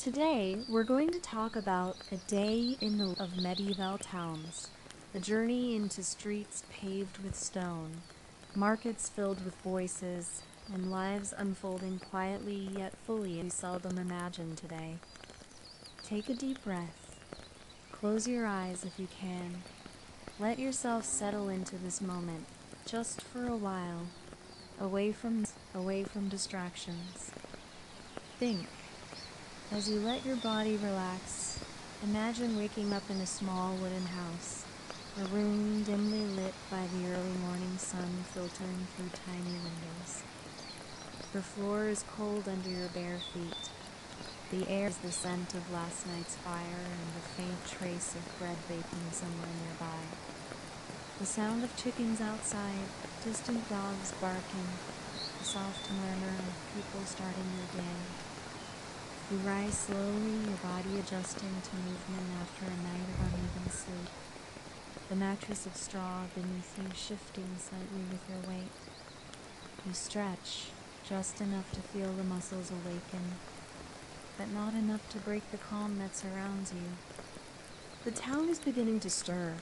Today, we're going to talk about a day in the of medieval towns, a journey into streets paved with stone, markets filled with voices, and lives unfolding quietly yet fully as we seldom imagine today. Take a deep breath. Close your eyes if you can. Let yourself settle into this moment, just for a while, away from distractions. Think. As you let your body relax, imagine waking up in a small wooden house, a room dimly lit by the early morning sun filtering through tiny windows. The floor is cold under your bare feet. The air is the scent of last night's fire and the faint trace of bread baking somewhere nearby. The sound of chickens outside, distant dogs barking, the soft murmur of people starting their day. You rise slowly, your body adjusting to movement after a night of uneven sleep. The mattress of straw beneath you shifting slightly with your weight. You stretch, just enough to feel the muscles awaken, but not enough to break the calm that surrounds you. The town is beginning to stir.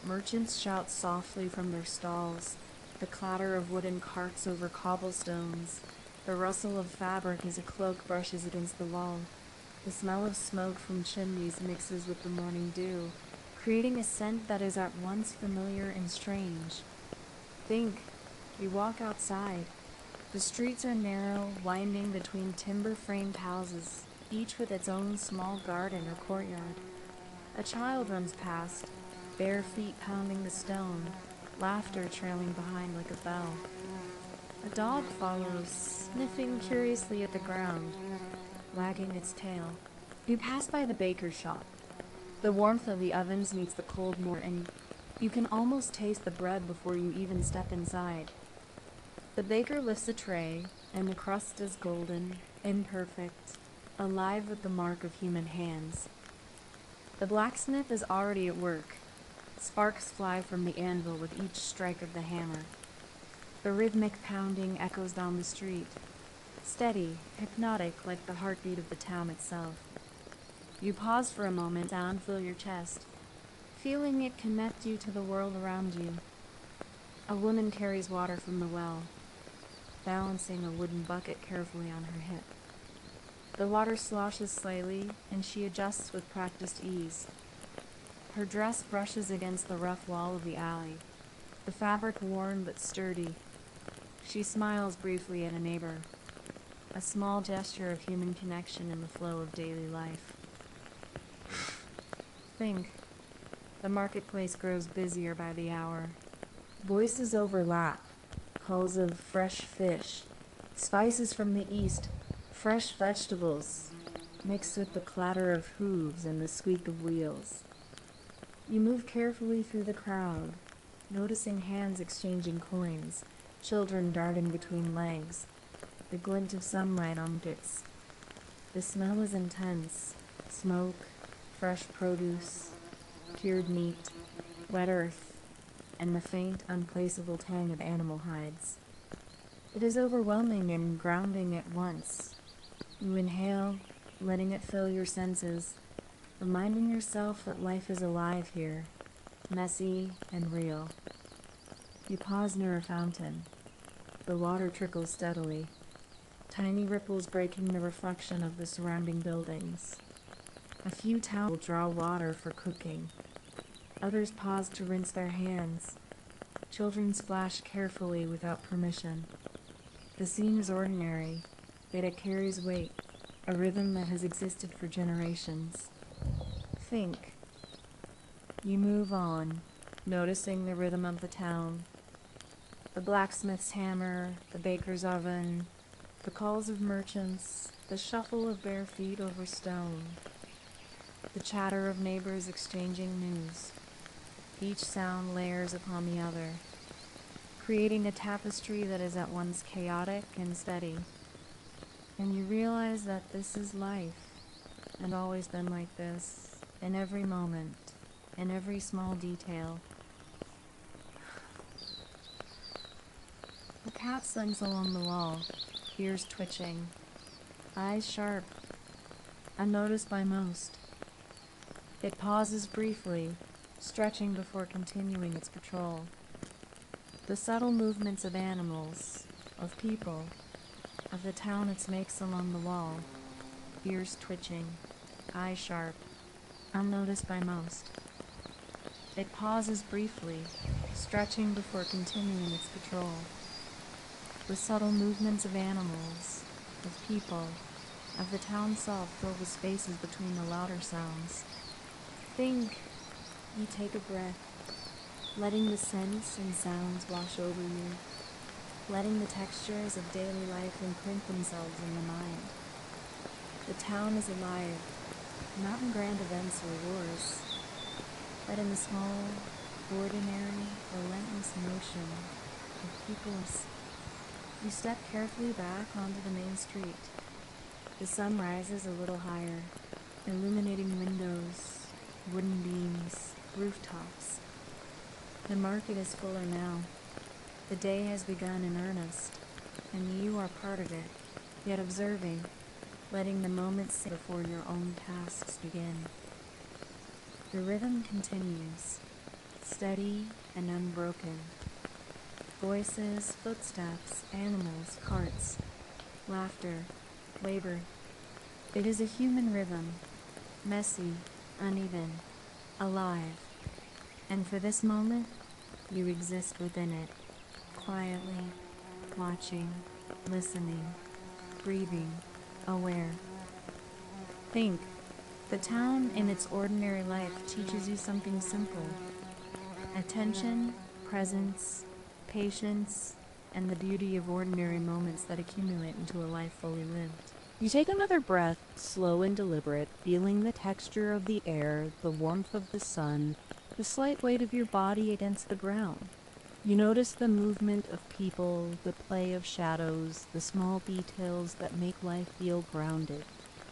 Merchants shout softly from their stalls, the clatter of wooden carts over cobblestones. The rustle of fabric as a cloak brushes against the wall. The smell of smoke from chimneys mixes with the morning dew, creating a scent that is at once familiar and strange. Think. You walk outside. The streets are narrow, winding between timber-framed houses, each with its own small garden or courtyard. A child runs past, bare feet pounding the stone, laughter trailing behind like a bell. A dog follows, sniffing curiously at the ground, wagging its tail. You pass by the baker's shop. The warmth of the ovens meets the cold morning, and you can almost taste the bread before you even step inside. The baker lifts a tray, and the crust is golden, imperfect, alive with the mark of human hands. The blacksmith is already at work. Sparks fly from the anvil with each strike of the hammer. The rhythmic pounding echoes down the street, steady, hypnotic like the heartbeat of the town itself. You pause for a moment, sound fill your chest, feeling it connect you to the world around you. A woman carries water from the well, balancing a wooden bucket carefully on her hip. The water sloshes slightly, and she adjusts with practiced ease. Her dress brushes against the rough wall of the alley, the fabric worn but sturdy. She smiles briefly at a neighbor, a small gesture of human connection in the flow of daily life. Think. The marketplace grows busier by the hour. Voices overlap, calls of fresh fish, spices from the east, fresh vegetables, mixed with the clatter of hooves and the squeak of wheels. You move carefully through the crowd, noticing hands exchanging coins, children darting between legs, the glint of sunlight on bits. The smell is intense. Smoke, fresh produce, cured meat, wet earth, and the faint, unplaceable tang of animal hides. It is overwhelming and grounding at once. You inhale, letting it fill your senses, reminding yourself that life is alive here, messy and real. You pause near a fountain. The water trickles steadily, tiny ripples breaking the reflection of the surrounding buildings. A few towns draw water for cooking. Others pause to rinse their hands. Children splash carefully without permission. The scene is ordinary, yet it carries weight, a rhythm that has existed for generations. Think. You move on, noticing the rhythm of the town. The blacksmith's hammer, the baker's oven, the calls of merchants, the shuffle of bare feet over stone, the chatter of neighbors exchanging news. Each sound layers upon the other, creating a tapestry that is at once chaotic and steady. And you realize that this is life, and always been like this, in every moment, in every small detail. The cat slinks along the wall, ears twitching, eyes sharp. unnoticed by most. It pauses briefly, stretching before continuing its patrol. The subtle movements of animals, of people, of the town it makes along the wall, ears twitching, eyes sharp, unnoticed by most. It pauses briefly, stretching before continuing its patrol. The subtle movements of animals, of people, of the town itself fill the spaces between the louder sounds. Think, you take a breath, letting the scents and sounds wash over you, letting the textures of daily life imprint themselves in the mind. The town is alive, not in grand events or wars, but in the small, ordinary, relentless motion of people's. You step carefully back onto the main street. The sun rises a little higher, illuminating windows, wooden beams, rooftops. The market is fuller now. The day has begun in earnest, and you are part of it, yet observing, letting the moments sit before your own tasks begin. The rhythm continues, steady and unbroken. Voices, footsteps, animals, carts, laughter, labor. It is a human rhythm, messy, uneven, alive. And for this moment, you exist within it, quietly, watching, listening, breathing, aware. Think, the town in its ordinary life teaches you something simple. Attention, presence, patience, and the beauty of ordinary moments that accumulate into a life fully lived. You take another breath, slow and deliberate, feeling the texture of the air, the warmth of the sun, the slight weight of your body against the ground. You notice the movement of people, the play of shadows, the small details that make life feel grounded.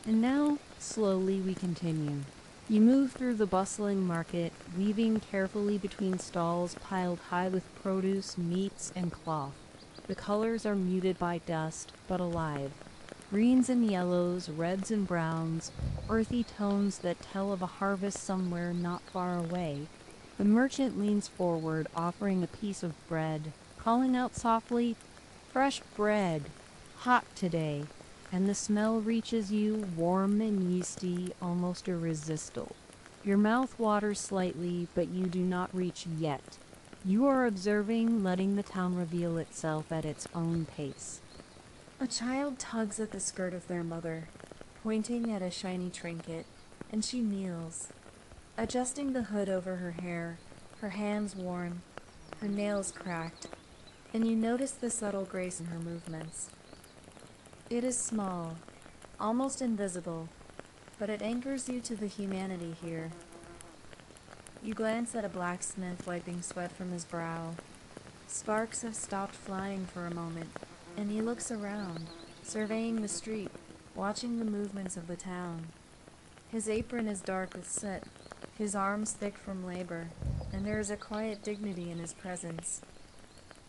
And now, slowly we continue. You move through the bustling market, weaving carefully between stalls piled high with produce, meats, and cloth. The colors are muted by dust, but alive. Greens and yellows, reds and browns, earthy tones that tell of a harvest somewhere not far away. The merchant leans forward, offering a piece of bread, calling out softly, "Fresh bread, hot today," and the smell reaches you, warm and yeasty, almost irresistible. Your mouth waters slightly, but you do not reach yet. You are observing, letting the town reveal itself at its own pace. A child tugs at the skirt of their mother, pointing at a shiny trinket, and she kneels, adjusting the hood over her hair, her hands warm, her nails cracked, and you notice the subtle grace in her movements. It is small, almost invisible, but it anchors you to the humanity here. You glance at a blacksmith wiping sweat from his brow. Sparks have stopped flying for a moment, and he looks around, surveying the street, watching the movements of the town. His apron is dark with soot, his arms thick from labor, and there is a quiet dignity in his presence.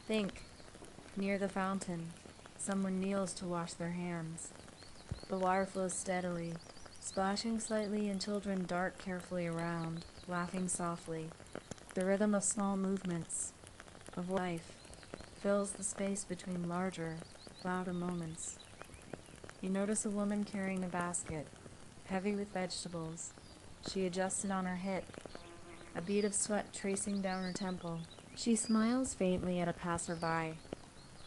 Think, near the fountain, someone kneels to wash their hands. The water flows steadily, splashing slightly, and children dart carefully around, laughing softly. The rhythm of small movements, of life, fills the space between larger, louder moments. You notice a woman carrying a basket, heavy with vegetables. She adjusts it on her hip, a bead of sweat tracing down her temple. She smiles faintly at a passerby.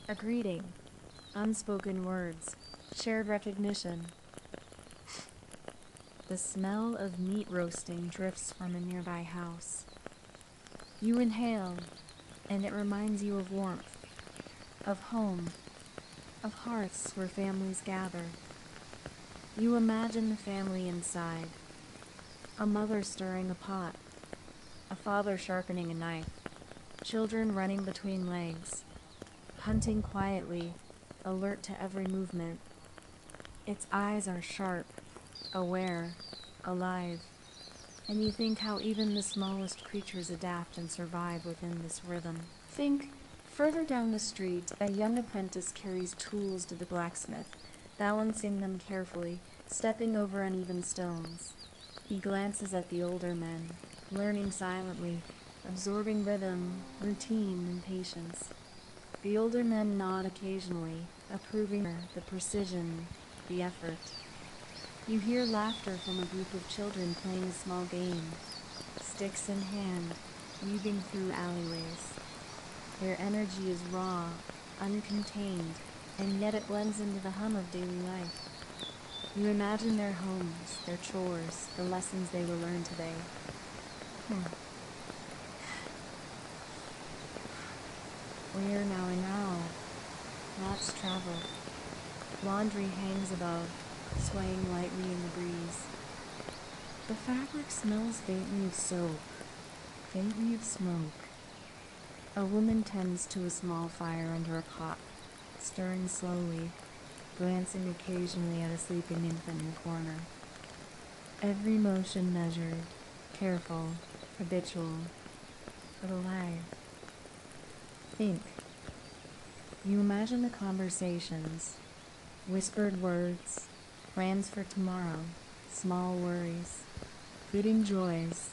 A greeting, unspoken words, shared recognition. The smell of meat roasting drifts from a nearby house. You inhale, and it reminds you of warmth, of home, of hearths where families gather. You imagine the family inside, a mother stirring a pot, a father sharpening a knife, children running between legs, hunting quietly, alert to every movement. Its eyes are sharp, aware, alive, and you think how even the smallest creatures adapt and survive within this rhythm. Think, further down the street, a young apprentice carries tools to the blacksmith, balancing them carefully, Stepping over uneven stones, he glances at the older men, learning silently, absorbing rhythm, routine, and patience. The older men nod occasionally, approving the precision, the effort. You hear laughter from a group of children playing a small game, sticks in hand, weaving through alleyways. Their energy is raw, uncontained, and yet it blends into the hum of daily life. You imagine their homes, their chores, the lessons they will learn today. Where now? Lots travel. Laundry hangs above, swaying lightly in the breeze. The fabric smells faintly of soap, faintly of smoke. A woman tends to a small fire under a pot, stirring slowly, glancing occasionally at a sleeping infant in the corner. Every motion measured, careful, habitual, but alive. Think. You imagine the conversations, whispered words, plans for tomorrow, small worries, fleeting joys.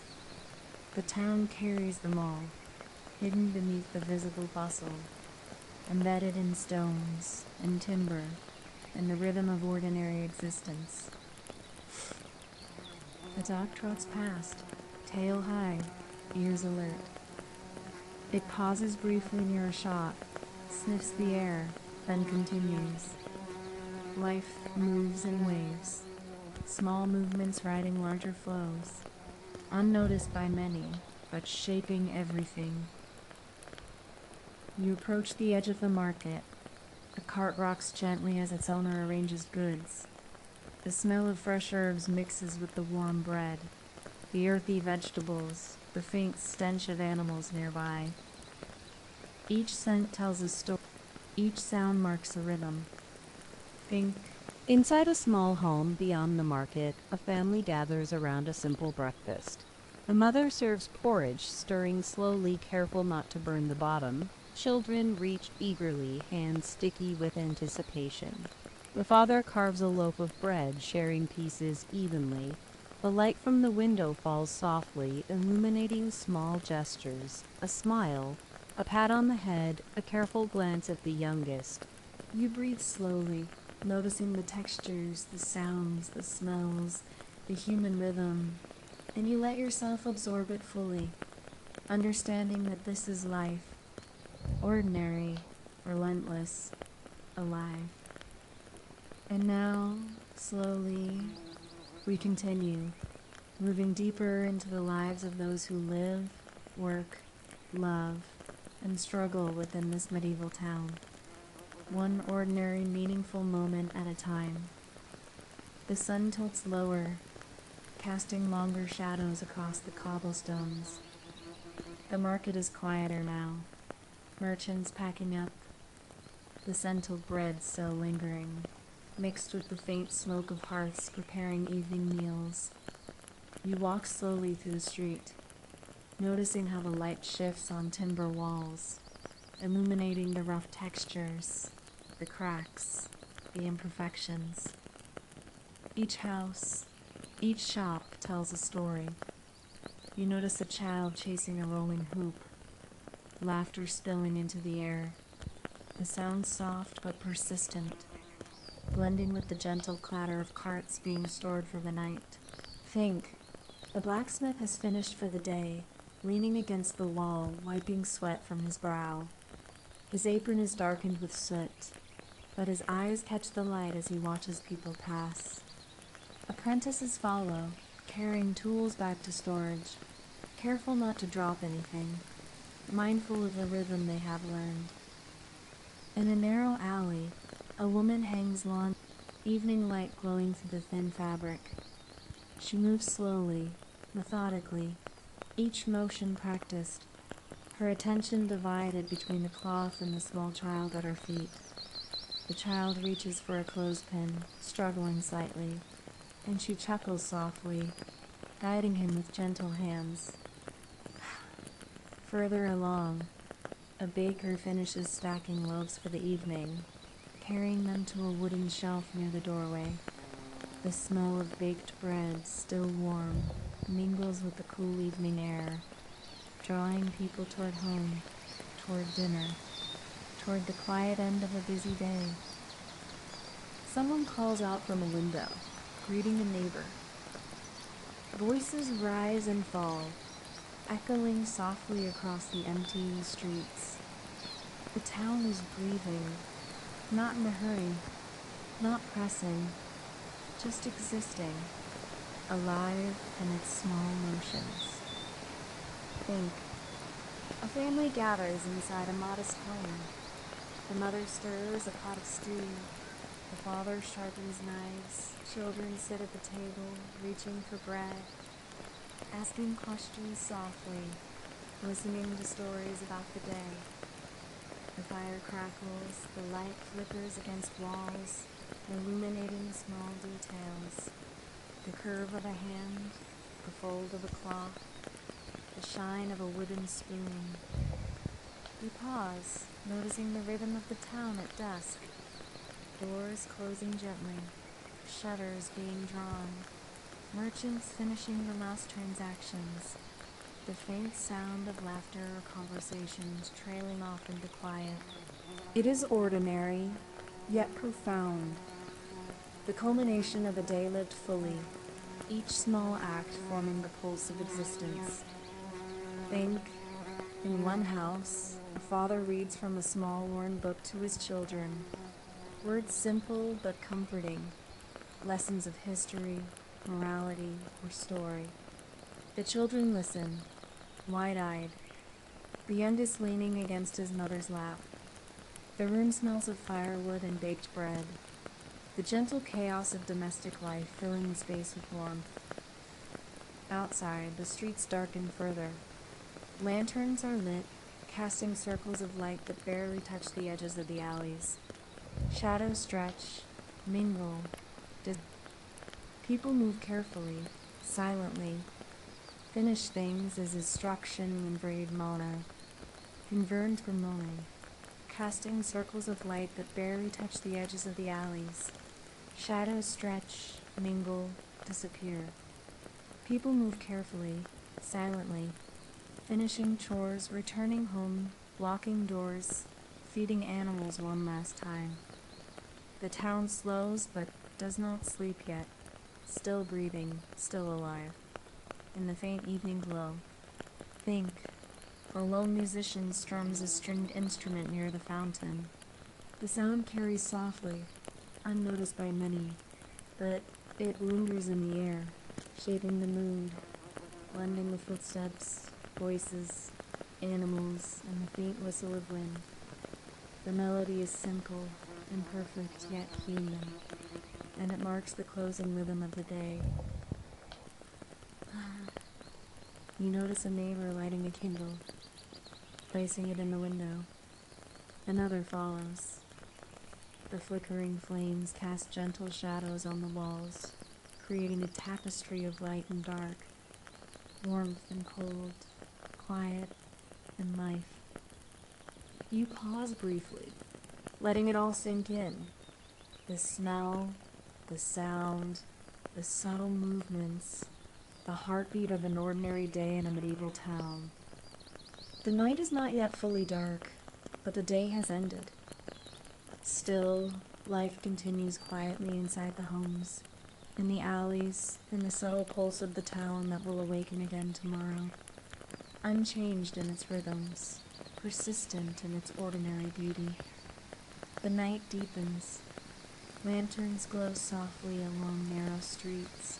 The town carries them all, hidden beneath the visible bustle, embedded in stones and timber and the rhythm of ordinary existence. The dog trots past, tail high, ears alert. It pauses briefly near a shop, sniffs the air, then continues. Life moves in waves, small movements riding larger flows, unnoticed by many, but shaping everything. You approach the edge of the market. The cart rocks gently as its owner arranges goods. The smell of fresh herbs mixes with the warm bread, the earthy vegetables, the faint stench of animals nearby. Each scent tells a story. Each sound marks a rhythm. Think. Inside a small home beyond the market, a family gathers around a simple breakfast. The mother serves porridge, stirring slowly, careful not to burn the bottom. Children reach eagerly, hands sticky with anticipation. The father carves a loaf of bread, sharing pieces evenly. The light from the window falls softly, illuminating small gestures, a smile, a pat on the head, a careful glance at the youngest. You breathe slowly, noticing the textures, the sounds, the smells, the human rhythm, and you let yourself absorb it fully, understanding that this is life, ordinary, relentless, alive. And now, slowly, we continue, moving deeper into the lives of those who live, work, love, and struggle within this medieval town. One ordinary, meaningful moment at a time. The sun tilts lower, casting longer shadows across the cobblestones. The market is quieter now, merchants packing up, the scent of bread still lingering, mixed with the faint smoke of hearths preparing evening meals. You walk slowly through the street, noticing how the light shifts on timber walls, illuminating the rough textures, the cracks, the imperfections. Each house, each shop tells a story. You notice a child chasing a rolling hoop, laughter spilling into the air, the sound soft but persistent, blending with the gentle clatter of carts being stored for the night. Think. The blacksmith has finished for the day, leaning against the wall, wiping sweat from his brow. His apron is darkened with soot, but his eyes catch the light as he watches people pass. Apprentices follow, carrying tools back to storage, careful not to drop anything, mindful of the rhythm they have learned. In a narrow alley, a woman hangs laundry, evening light glowing through the thin fabric. She moves slowly, methodically, each motion practiced, her attention divided between the cloth and the small child at her feet. The child reaches for a clothespin, struggling slightly, and she chuckles softly, guiding him with gentle hands. Further along, a baker finishes stacking loaves for the evening, carrying them to a wooden shelf near the doorway. The smell of baked bread, still warm, mingles with the cool evening air, drawing people toward home, toward dinner, toward the quiet end of a busy day. Someone calls out from a window, greeting a neighbor. Voices rise and fall, echoing softly across the empty streets. The town is breathing, not in a hurry, not pressing, just existing, alive in its small motions. Think. A family gathers inside a modest home. The mother stirs a pot of stew. The father sharpens knives. Children sit at the table, reaching for bread, asking questions softly, listening to stories about the day. The fire crackles, the light flickers against walls, illuminating small details. The curve of a hand, the fold of a cloth, the shine of a wooden spoon. We pause, noticing the rhythm of the town at dusk. Doors closing gently, shutters being drawn, merchants finishing the last transactions, the faint sound of laughter or conversations trailing off into quiet. It is ordinary, yet profound. The culmination of a day lived fully, each small act forming the pulse of existence. Think, in one house, a father reads from a small worn book to his children. Words simple but comforting, lessons of history, morality, or story. The children listen, wide-eyed. The youngest leaning against his mother's lap. The room smells of firewood and baked bread. The gentle chaos of domestic life filling the space with warmth. Outside, the streets darken further. Lanterns are lit, casting circles of light that barely touch the edges of the alleys. Shadows stretch, mingle. People move carefully, silently. Finish things as instruction in braid mana. Converned for mowing. Casting circles of light that barely touch the edges of the alleys. Shadows stretch, mingle, disappear. People move carefully, silently. Finishing chores, returning home, locking doors, feeding animals one last time. The town slows but does not sleep yet, still breathing, still alive. In the faint evening glow, think, a lone musician strums a stringed instrument near the fountain. The sound carries softly, unnoticed by many, but it lingers in the air, shaping the mood, blending with footsteps, voices, animals, and the faint whistle of wind. The melody is simple, imperfect, yet human, and it marks the closing rhythm of the day. You notice a neighbor lighting a candle, placing it in the window. Another follows. The flickering flames cast gentle shadows on the walls, creating a tapestry of light and dark, warmth and cold, quiet and life. You pause briefly, letting it all sink in. The smell, the sound, the subtle movements, the heartbeat of an ordinary day in a medieval town. The night is not yet fully dark, but the day has ended. Still, life continues quietly inside the homes, in the alleys, in the subtle pulse of the town that will awaken again tomorrow. Unchanged in its rhythms, persistent in its ordinary beauty. The night deepens. Lanterns glow softly along narrow streets,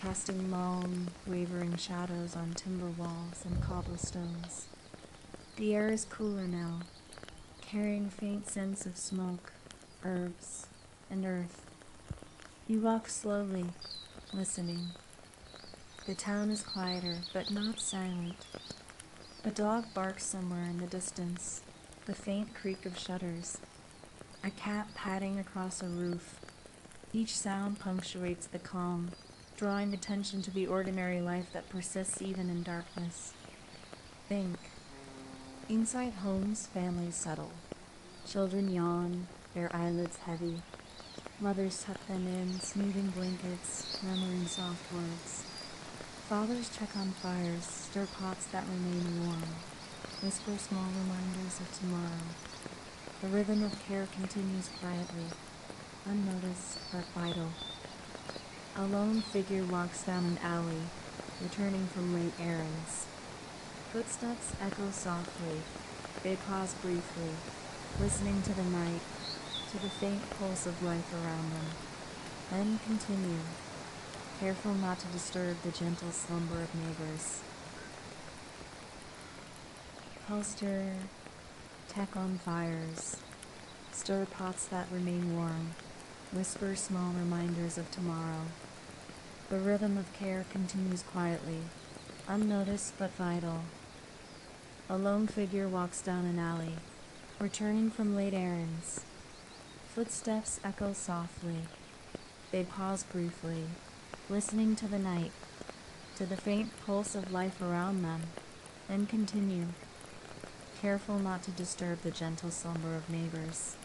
casting long, wavering shadows on timber walls and cobblestones. The air is cooler now, carrying faint scents of smoke, herbs, and earth. You walk slowly, listening. The town is quieter, but not silent. A dog barks somewhere in the distance, the faint creak of shutters. A cat padding across a roof. Each sound punctuates the calm, drawing attention to the ordinary life that persists even in darkness. Think. Inside homes, families settle. Children yawn, their eyelids heavy. Mothers tuck them in, smoothing blankets, murmuring soft words. Fathers check on fires, stir pots that remain warm, whisper small reminders of tomorrow. The rhythm of care continues quietly, unnoticed but vital. A lone figure walks down an alley, returning from late errands. Footsteps echo softly. They pause briefly, listening to the night, to the faint pulse of life around them, then continue, careful not to disturb the gentle slumber of neighbors. Holster, tack on fires, stir pots that remain warm, whisper small reminders of tomorrow. The rhythm of care continues quietly, unnoticed but vital. A lone figure walks down an alley, returning from late errands. Footsteps echo softly. They pause briefly, listening to the night, to the faint pulse of life around them, then continue, careful not to disturb the gentle slumber of neighbors.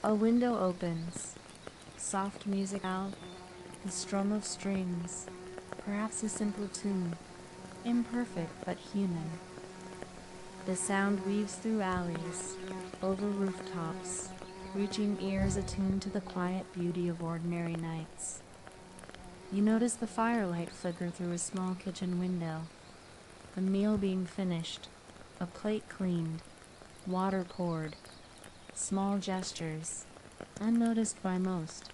A window opens, soft music out, the strum of strings, perhaps a simple tune, imperfect but human. The sound weaves through alleys, over rooftops, reaching ears attuned to the quiet beauty of ordinary nights. You notice the firelight flicker through a small kitchen window, a meal being finished, a plate cleaned, water poured. Small gestures, unnoticed by most,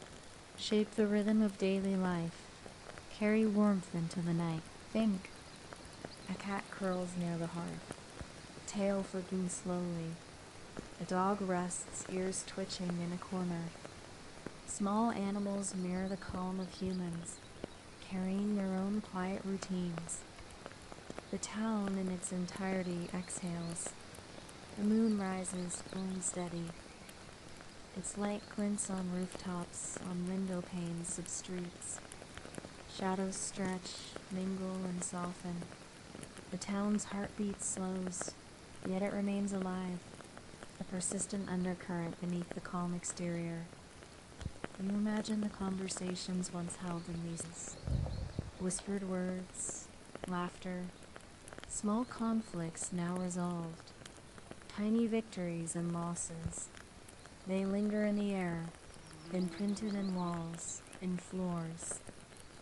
shape the rhythm of daily life, carry warmth into the night. Think. A cat curls near the hearth, tail flicking slowly. A dog rests, ears twitching in a corner. Small animals mirror the calm of humans, carrying their own quiet routines. The town in its entirety exhales. The moon rises, glowing steady. Its light glints on rooftops, on window panes of streets. Shadows stretch, mingle, and soften. The town's heartbeat slows, yet it remains alive, a persistent undercurrent beneath the calm exterior. You imagine the conversations once held in these whispered words, laughter, small conflicts now resolved, tiny victories and losses. They linger in the air, imprinted in walls, in floors,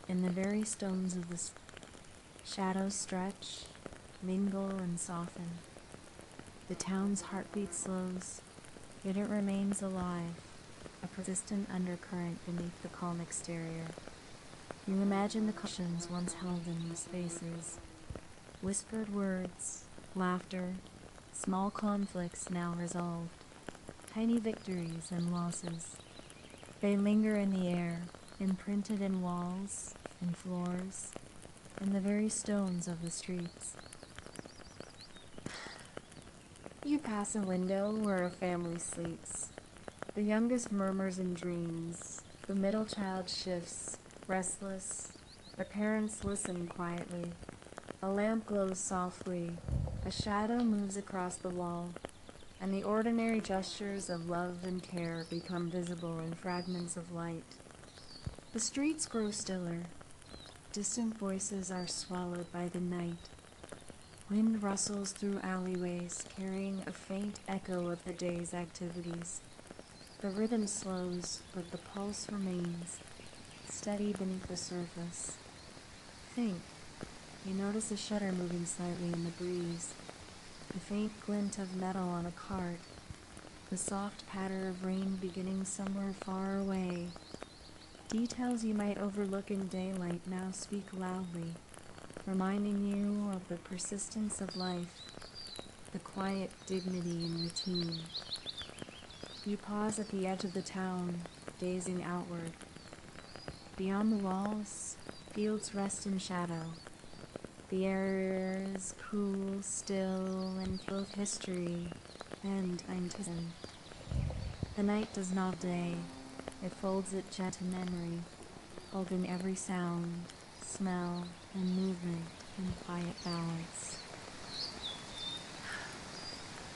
in the very stones of the shadows stretch, mingle, and soften. The town's heartbeat slows, yet it remains alive, a persistent undercurrent beneath the calm exterior. You imagine the cushions once held in these spaces, whispered words, laughter, small conflicts now resolved, tiny victories and losses. They linger in the air, imprinted in walls, in floors, in the very stones of the streets. You pass a window where a family sleeps. The youngest murmurs in dreams. The middle child shifts, restless. The parents listen quietly. A lamp glows softly. A shadow moves across the wall, and the ordinary gestures of love and care become visible in fragments of light. The streets grow stiller. Distant voices are swallowed by the night. Wind rustles through alleyways, carrying a faint echo of the day's activities. The rhythm slows, but the pulse remains, steady beneath the surface. Think. You notice a shutter moving slightly in the breeze, the faint glint of metal on a cart, the soft patter of rain beginning somewhere far away. Details you might overlook in daylight now speak loudly, reminding you of the persistence of life, the quiet dignity in routine. You pause at the edge of the town, gazing outward. Beyond the walls, fields rest in shadow. The air is cool, still, and full of history and anticipation. The night does not day. It folds it gentle memory, holding every sound, smell, and movement in quiet balance.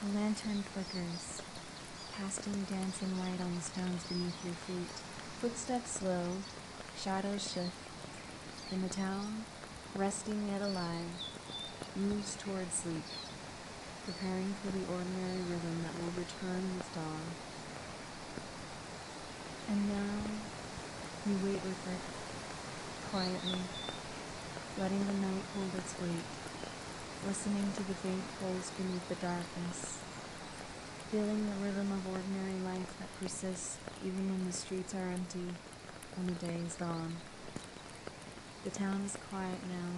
A lantern flickers, casting dancing light on the stones beneath your feet. Footsteps slow, shadows shift, and the town, resting yet alive, moves toward sleep, preparing for the ordinary rhythm that will return with dawn. And now, you wait with it, quietly, letting the night hold its weight, listening to the faint pulse beneath the darkness, feeling the rhythm of ordinary life that persists even when the streets are empty, when the day is gone. The town is quiet now,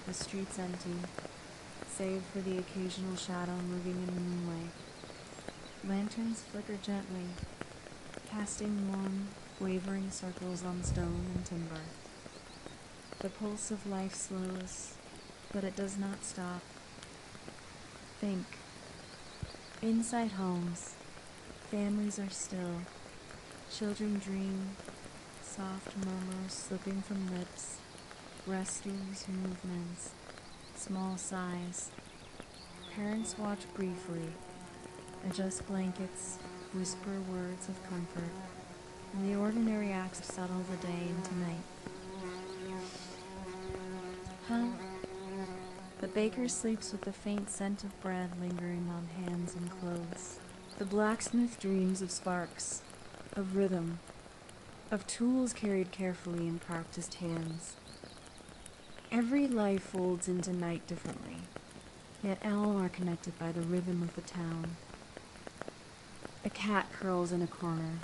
the streets empty, save for the occasional shadow moving in the moonlight. Lanterns flicker gently, casting warm, wavering circles on stone and timber. The pulse of life slows, but it does not stop. Think. Inside homes, families are still. Children dream, soft murmurs slipping from lips, restless movements, small sighs. Parents watch briefly, adjust blankets, whisper words of comfort, and the ordinary acts settle the day into night. The baker sleeps with the faint scent of bread lingering on hands and clothes. The blacksmith dreams of sparks, of rhythm, of tools carried carefully in practiced hands. Every life folds into night differently, yet all are connected by the rhythm of the town. A cat curls in a corner,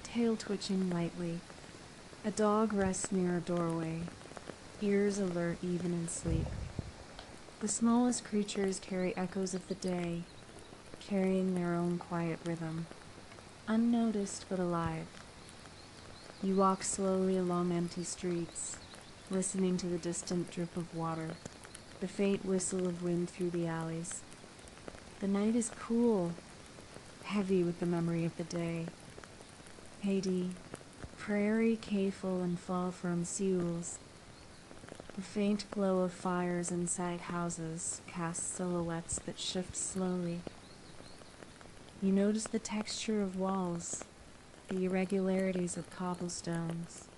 tail twitching lightly. A dog rests near a doorway, ears alert even in sleep. The smallest creatures carry echoes of the day, carrying their own quiet rhythm, unnoticed but alive. You walk slowly along empty streets, listening to the distant drip of water, the faint whistle of wind through the alleys. The night is cool, heavy with the memory of the day. Haiti, prairie, cafel, and fall from seals. The faint glow of fires inside houses casts silhouettes that shift slowly. You notice the texture of walls, the irregularities of cobblestones,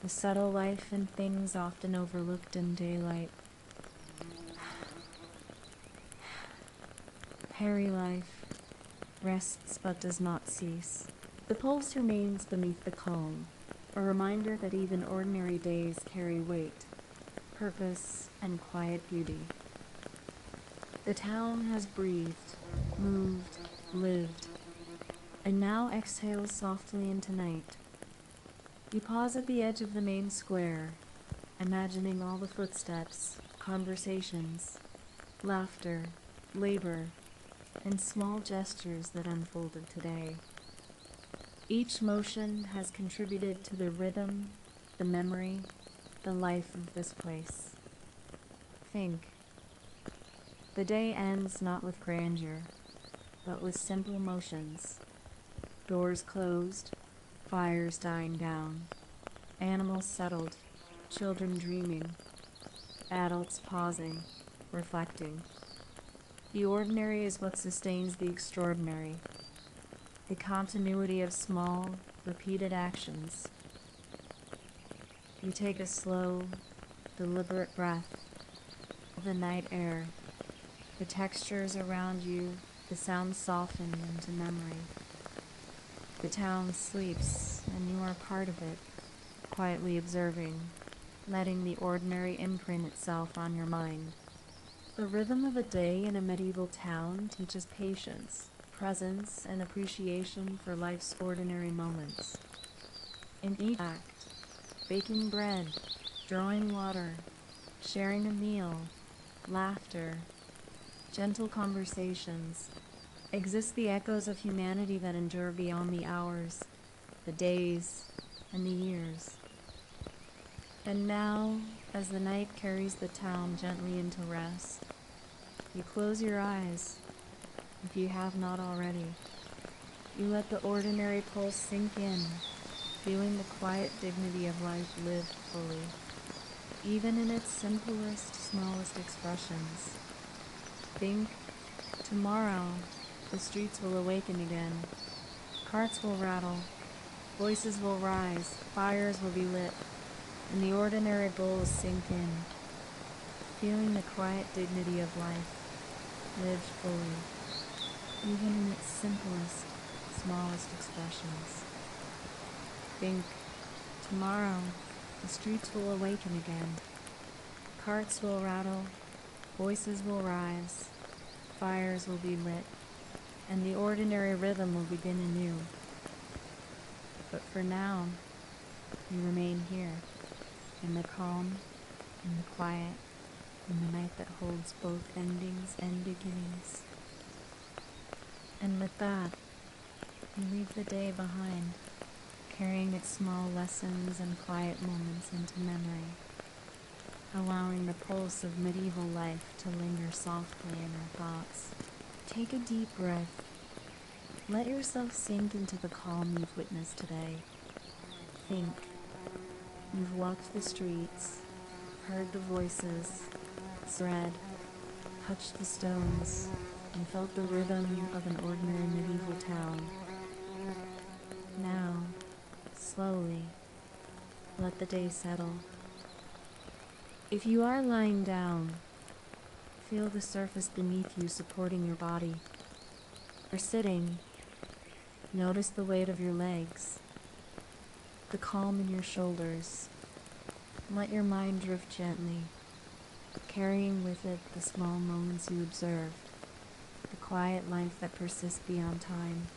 the subtle life in things often overlooked in daylight. Hairy life rests but does not cease. The pulse remains beneath the calm, a reminder that even ordinary days carry weight, purpose, and quiet beauty. The town has breathed, moved, lived, and now exhales softly into night. You pause at the edge of the main square, imagining all the footsteps, conversations, laughter, labor, and small gestures that unfolded today. Each motion has contributed to the rhythm, the memory, the life of this place. Think. The day ends not with grandeur, but with simple motions. Doors closed, fires dying down, animals settled, children dreaming, adults pausing, reflecting. The ordinary is what sustains the extraordinary, the continuity of small, repeated actions. You take a slow, deliberate breath of the night air, the textures around you, the sounds soften into memory. The town sleeps, and you are part of it, quietly observing, letting the ordinary imprint itself on your mind. The rhythm of a day in a medieval town teaches patience, presence, and appreciation for life's ordinary moments. In each act, baking bread, drawing water, sharing a meal, laughter, gentle conversations, exist the echoes of humanity that endure beyond the hours, the days, and the years. And now, as the night carries the town gently into rest, you close your eyes, if you have not already. You let the ordinary pulse sink in, feeling the quiet dignity of life lived fully, even in its simplest, smallest expressions. Think, tomorrow, the streets will awaken again. Carts will rattle, voices will rise, fires will be lit, and the ordinary bowls sink in, feeling the quiet dignity of life, lived fully, even in its simplest, smallest expressions. Think, tomorrow, the streets will awaken again. Carts will rattle, voices will rise, fires will be lit, and the ordinary rhythm will begin anew. But for now, you remain here, in the calm, in the quiet, in the night that holds both endings and beginnings. And with that, you leave the day behind, carrying its small lessons and quiet moments into memory, allowing the pulse of medieval life to linger softly in our thoughts. Take a deep breath. Let yourself sink into the calm you've witnessed today. Think. You've walked the streets, heard the voices, read, touched the stones, and felt the rhythm of an ordinary medieval town. Now, slowly, let the day settle. If you are lying down, feel the surface beneath you supporting your body. Or sitting, notice the weight of your legs, the calm in your shoulders. Let your mind drift gently, carrying with it the small moments you observe, the quiet life that persists beyond time.